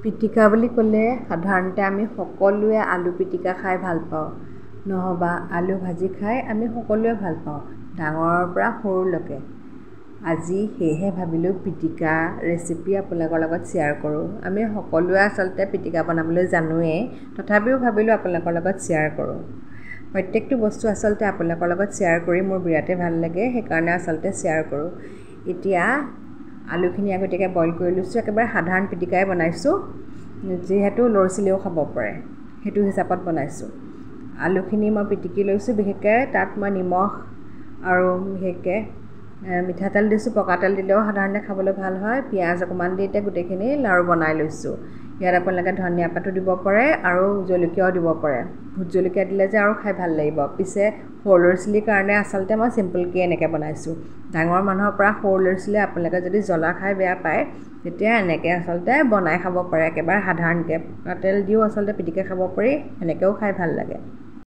পিটিকা বুলি ক'লে সাধাৰণতে আমি সকলোৱে আলু পিটিকা খাই ভাল পাওঁ নহবা আলু ভাজি খাই আমি সকলোৱে ভাল পাওঁ ডাঙৰৰ পৰা সৰুলৈকে আজি সেয়েহে ভাবিলোঁ পিটিকা ৰেচিপি আপোনালোকৰ লগত শ্বেয়াৰ কৰোঁ আমি সকলোৱে আচলতে পিটিকা বনাবলৈ জানোৱেই তথাপিও ভাবিলোঁ আপোনালোকৰ লগত শ্বেয়াৰ কৰোঁ প্ৰত্যেকটো বস্তু আচলতে আপোনালোকৰ লগত শ্বেয়াৰ কৰি মোৰ বিৰাটেই ভাল লাগে সেইকাৰণে আচলতে শ্বেয়াৰ কৰোঁ এতিয়া আলুখিনি আগতীয়াকৈ বইল কৰি লৈছোঁ একেবাৰে সাধাৰণ পিটিকাই বনাইছোঁ যিহেতু ল'ৰা ছোৱালীয়েও খাব পাৰে সেইটো হিচাপত বনাইছোঁ আলুখিনি মই পিটিকি লৈছোঁ বিশেষকৈ তাত মই নিমখ আৰু বিশেষকৈ মিঠাতেল দিছোঁ পকা তেল দিলেও সাধাৰণতে খাবলৈ ভাল হয় পিঁয়াজ অকণমান দি এতিয়া গোটেইখিনি লাড়ু বনাই লৈছোঁ ইয়াত আপোনালোকে ধনিয়া পাতো দিব পাৰে আৰু জলকীয়াও দিব পাৰে ভোট জলকীয়া দিলে যে আৰু খাই ভাল লাগিব পিছে সৰু ল'ৰা ছোৱালীৰ কাৰণে আচলতে মই চিম্পলকৈ এনেকৈ বনাইছোঁ ডাঙৰ মানুহৰ পৰা সৰু ল'ৰা ছোৱালীয়ে আপোনালোকে যদি জ্বলা খাই বেয়া পায় তেতিয়া এনেকৈ আচলতে বনাই খাব পাৰে একেবাৰে সাধাৰণকৈ তেল দিও আচলতে পিটিকা খাব পাৰি এনেকৈও খাই ভাল লাগে